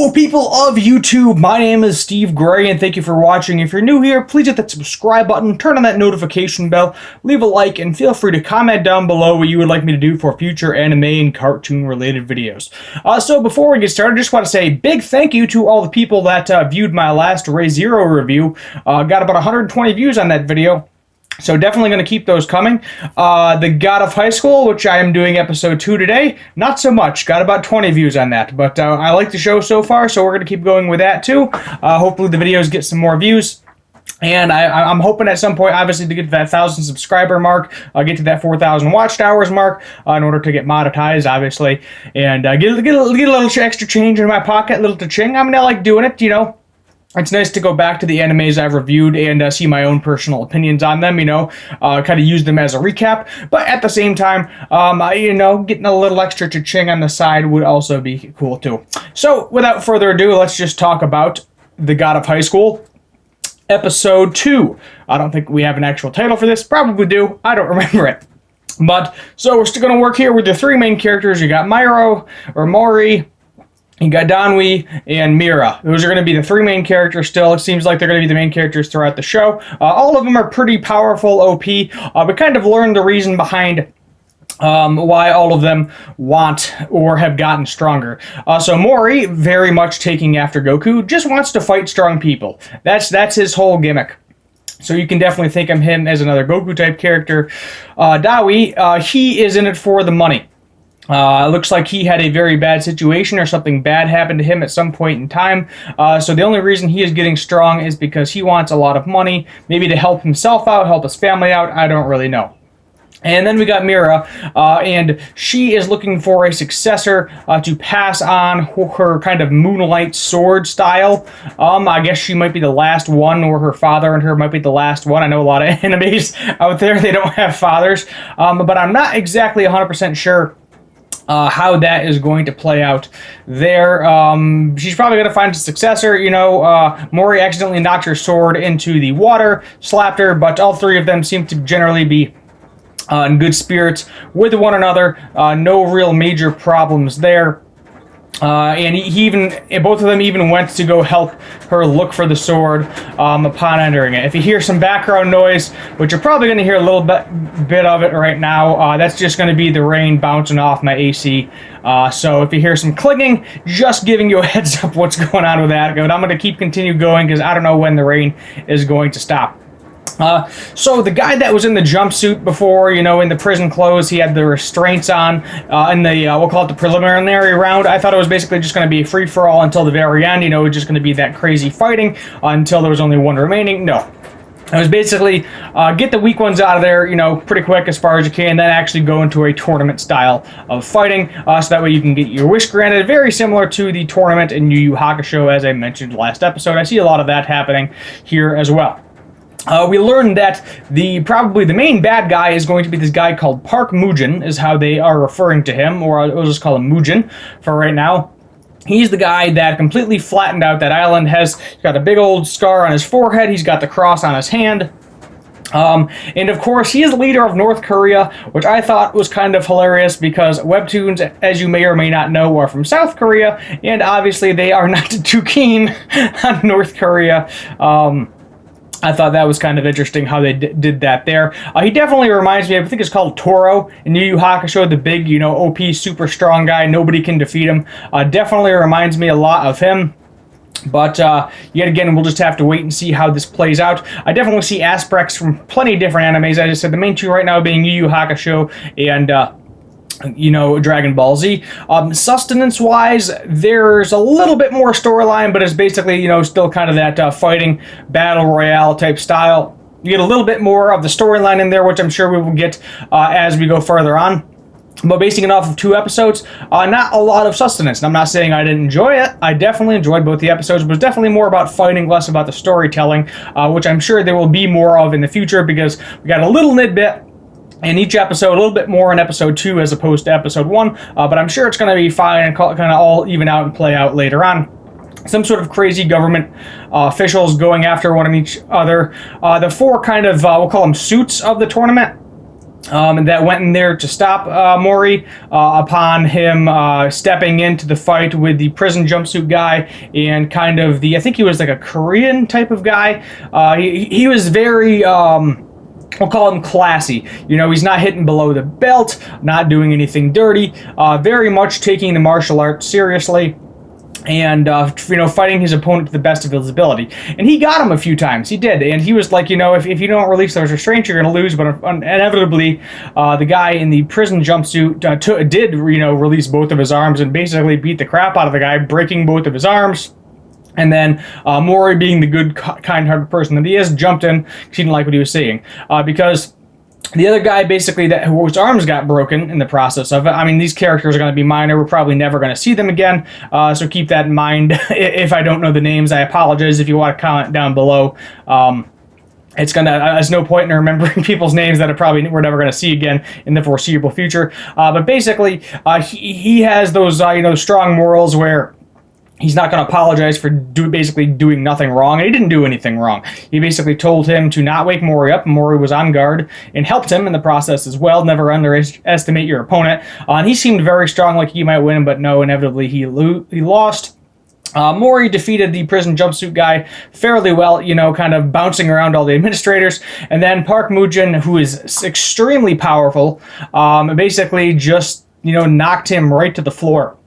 Hello people of YouTube, my name is Steve Gray and thank you for watching. If you're new here, please hit that subscribe button, turn on that notification bell, leave a like, and feel free to comment down below what you would like me to do for future anime and cartoon related videos. So before we get started, I just want to say a big thank you to all the people that viewed my last Re:Zero review. Got about 120 views on that video. So definitely going to keep those coming. The God of High School, which I am doing episode 2 today, not so much. Got about 20 views on that. But I like the show so far, so we're going to keep going with that too. Hopefully the videos get some more views. And I'm hoping at some point, obviously, to get to that 1,000 subscriber mark, get to that 4,000 watched hours mark in order to get monetized, obviously. And get a little extra change in my pocket, a little cha-ching. I mean, I like doing it, you know. It's nice to go back to the animes I've reviewed and see my own personal opinions on them, you know, kind of use them as a recap. But at the same time, you know, getting a little extra cha-ching on the side would also be cool too. So without further ado, let's just talk about The God of High School, episode 2. I don't think we have an actual title for this. Probably do. I don't remember it. But, so we're still going to work here with the three main characters. You got Mori, you got Danwi and Mira. Those are going to be the three main characters still. It seems like they're going to be the main characters throughout the show. All of them are pretty powerful OP. We kind of learned the reason behind why all of them want or have gotten stronger. So Mori, very much taking after Goku, just wants to fight strong people. That's his whole gimmick. So you can definitely think of him as another Goku-type character. Dawi, he is in it for the money. It looks like he had a very bad situation or something bad happened to him at some point in time. So the only reason he is getting strong is because he wants a lot of money, maybe to help himself out, help his family out. I don't really know. And then we got Mira, and she is looking for a successor to pass on her kind of moonlight sword style. I guess she might be the last one, or her father and her might be the last one. I know a lot of animes out there, they don't have fathers, but I'm not exactly 100% sure how that is going to play out there. She's probably going to find a successor. You know, Mori accidentally knocked her sword into the water, slapped her, but all three of them seem to generally be in good spirits with one another. No real major problems there. And both of them even went to go help her look for the sword upon entering it. If you hear some background noise, which you're probably going to hear a little bit of it right now, that's just going to be the rain bouncing off my AC. So if you hear some clicking, just giving you a heads up what's going on with that. But I'm going to continue going because I don't know when the rain is going to stop. So the guy that was in the jumpsuit before, you know, in the prison clothes, he had the restraints on in the, we'll call it the preliminary round. I thought it was basically just going to be a free-for-all until the very end, you know, it was just going to be that crazy fighting until there was only one remaining. No. It was basically get the weak ones out of there, you know, pretty quick as far as you can, then actually go into a tournament style of fighting, so that way you can get your wish granted. Very similar to the tournament in Yu Yu Hakusho, as I mentioned last episode. I see a lot of that happening here as well. We learned that probably the main bad guy is going to be this guy called Park Mugen, is how they are referring to him, or I'll just call him Mugen for right now. He's the guy that completely flattened out that island, he's got a big old scar on his forehead, he's got the cross on his hand. And of course, he is the leader of North Korea, which I thought was kind of hilarious because webtoons, as you may or may not know, are from South Korea, and obviously they are not too keen on North Korea. I thought that was kind of interesting how they did that there. He definitely reminds me, I think it's called Toro in Yu Yu Hakusho, the big, you know, OP, super strong guy, nobody can defeat him. Definitely reminds me a lot of him. But yet again, we'll just have to wait and see how this plays out. I definitely see aspects from plenty of different animes. I just said the main two right now being Yu Yu Hakusho and you know, Dragon Ball Z. Sustenance-wise, there's a little bit more storyline, but it's basically, you know, still kind of that fighting battle royale type style. You get a little bit more of the storyline in there, which I'm sure we will get as we go further on. But basing it off of 2 episodes, not a lot of sustenance. And I'm not saying I didn't enjoy it. I definitely enjoyed both the episodes. It was definitely more about fighting, less about the storytelling, which I'm sure there will be more of in the future because we got a little nitbit in each episode, a little bit more in episode 2 as opposed to episode 1, but I'm sure it's going to be fine and kind of all even out and play out later on. Some sort of crazy government officials going after one of each other. The 4 kind of, we'll call them suits of the tournament. And that went in there to stop Mori upon him stepping into the fight with the prison jumpsuit guy and kind of I think he was like a Korean type of guy. He was very, we'll call him classy. You know, he's not hitting below the belt, not doing anything dirty, very much taking the martial arts seriously. And, fighting his opponent to the best of his ability. And he got him a few times. He did. And he was like, if you don't release those restraints, you're going to lose. But inevitably, the guy in the prison jumpsuit did, release both of his arms and basically beat the crap out of the guy, breaking both of his arms. And then Mori, being the good, kind-hearted person that he is, jumped in because he didn't like what he was seeing. Because the other guy, basically, whose arms got broken in the process of it. I mean, these characters are going to be minor. We're probably never going to see them again. So keep that in mind. If I don't know the names, I apologize. If you want to comment down below. There's no point in remembering people's names that we're never going to see again in the foreseeable future. But basically, he has those, strong morals where he's not going to apologize for basically doing nothing wrong. And he didn't do anything wrong. He basically told him to not wake Mori up. Mori was on guard and helped him in the process as well. Never underestimate your opponent. And he seemed very strong, like he might win, but no, inevitably he lost. Mori defeated the prison jumpsuit guy fairly well, kind of bouncing around all the administrators. And then Park Mujin, who is extremely powerful, basically just, knocked him right to the floor.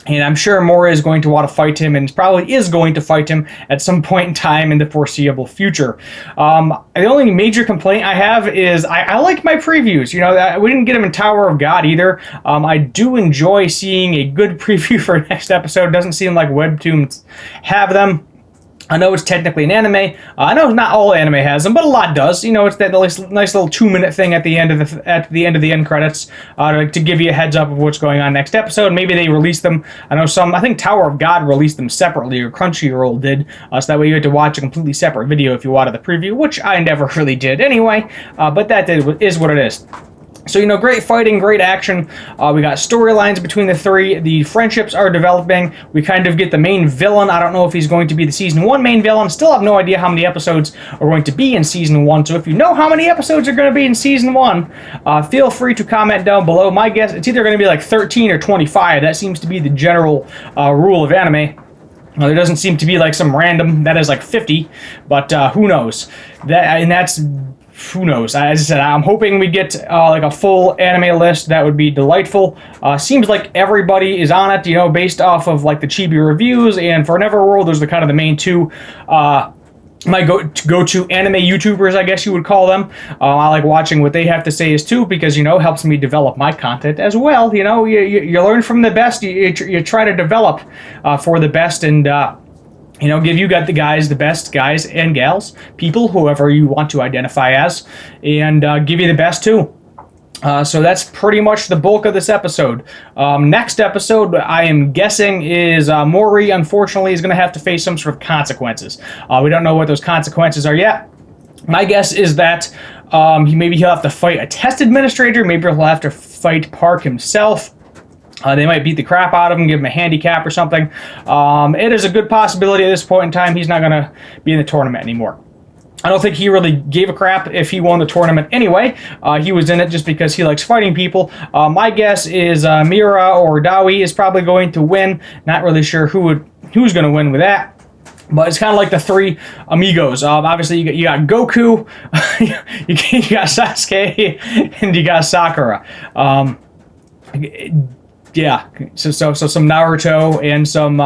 And I'm sure Mori is going to want to fight him, and probably is going to fight him at some point in time in the foreseeable future. The only major complaint I have is I like my previews. We didn't get them in Tower of God either. I do enjoy seeing a good preview for next episode. It doesn't seem like Webtoons have them. I know it's technically an anime. I know not all anime has them, but a lot does. It's that nice little 2-minute thing at the end of the end credits to give you a heads up of what's going on next episode. Maybe they release them. I think Tower of God released them separately, or Crunchyroll did, so that way you had to watch a completely separate video if you wanted the preview, which I never really did anyway. But that is what it is. So, great fighting, great action. We got storylines between the three. The friendships are developing. We kind of get the main villain. I don't know if he's going to be the Season 1 main villain. Still have no idea how many episodes are going to be in Season 1. So if you know how many episodes are going to be in Season 1, feel free to comment down below. My guess, it's either going to be like 13 or 25. That seems to be the general rule of anime. There doesn't seem to be like some random that is like 50, but who knows? Who knows? As I said, I'm hoping we get like a full anime list. That would be delightful. Seems like everybody is on it, based off of like the Chibi reviews, and for Neverworld, those are kind of the main two. My go-to anime YouTubers, I guess you would call them. I like watching what they have to say too, because helps me develop my content as well. You learn from the best. You try to develop for the best, and give you got the best guys and gals, people, whoever you want to identify as, and give you the best too. So that's pretty much the bulk of this episode. Next episode, I am guessing, is Mori, unfortunately, is going to have to face some sort of consequences. We don't know what those consequences are yet. My guess is that he'll have to fight a test administrator. Maybe he'll have to fight Park himself. They might beat the crap out of him, give him a handicap or something. It is a good possibility at this point in time he's not going to be in the tournament anymore. I don't think he really gave a crap if he won the tournament anyway. He was in it just because he likes fighting people. My guess is Mira or Dawi is probably going to win. Not really sure who's going to win with that. But it's kind of like the three amigos. Obviously, you got Goku, you got Sasuke, and you got Sakura. Yeah, so some Naruto and some,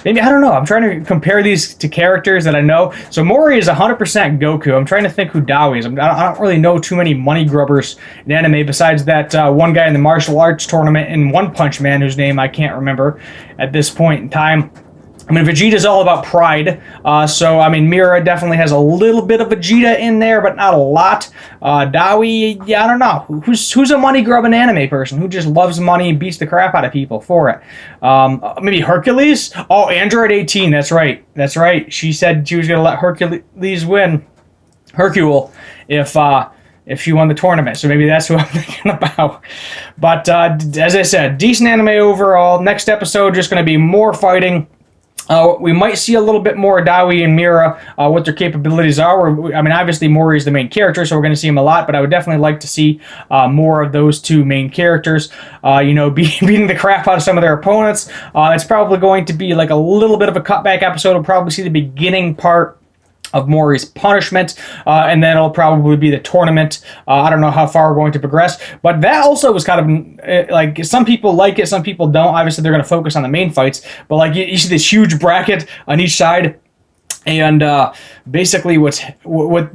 maybe, I don't know. I'm trying to compare these to characters that I know. So Mori is 100% Goku. I'm trying to think who Dawi is. I don't really know too many money grubbers in anime besides that one guy in the martial arts tournament in One Punch Man, whose name I can't remember at this point in time. Vegeta's all about pride, so Mira definitely has a little bit of Vegeta in there, but not a lot. Dawi, yeah, I don't know. Who's a money-grubbing anime person who just loves money and beats the crap out of people for it? Maybe Hercules? Oh, Android 18, that's right. She said she was going to let Hercules win. Hercule, if she won the tournament, so maybe that's who I'm thinking about. But as I said, decent anime overall. Next episode, just going to be more fighting. We might see a little bit more Adawi and Mira, what their capabilities are. I mean, obviously Mori is the main character, so we're going to see him a lot, but I would definitely like to see more of those two main characters, beating the crap out of some of their opponents. It's probably going to be like a little bit of a cutback episode. We'll probably see the beginning part of Mori's punishment, and then it'll probably be the tournament. I don't know how far we're going to progress, but that also was kind of like, some people like it, some people don't. Obviously, they're going to focus on the main fights, but like you see this huge bracket on each side. And basically, what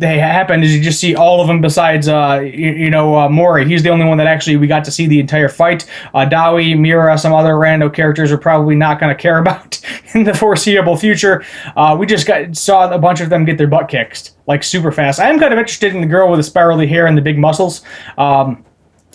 happened is you just see all of them besides Mori. He's the only one that actually we got to see the entire fight. Dawi, Mira, some other rando characters are probably not going to care about in the foreseeable future. We just saw a bunch of them get their butt kicked like super fast. I am kind of interested in the girl with the spirally hair and the big muscles.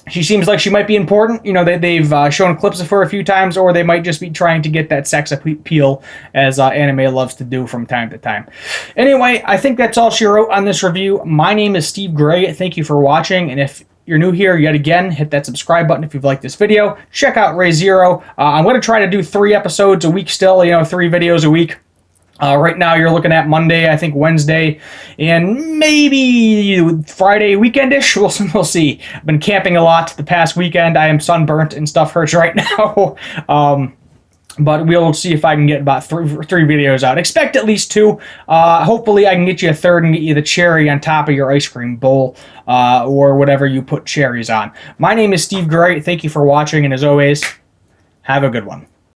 She seems like she might be important. They've shown clips of her a few times, or they might just be trying to get that sex appeal, as anime loves to do from time to time. Anyway, I think that's all she wrote on this review. My name is Steve Gray. Thank you for watching, and if you're new here, yet again, hit that subscribe button if you've liked this video. Check out RayZero. I'm going to try to do 3 episodes a week still, 3 videos a week. Right now, you're looking at Monday, I think Wednesday, and maybe Friday weekendish. We'll see. I've been camping a lot the past weekend. I am sunburnt and stuff hurts right now. But we'll see if I can get about three videos out. Expect at least 2. Hopefully, I can get you a third and get you the cherry on top of your ice cream bowl, or whatever you put cherries on. My name is Steve Gray. Thank you for watching, and as always, have a good one.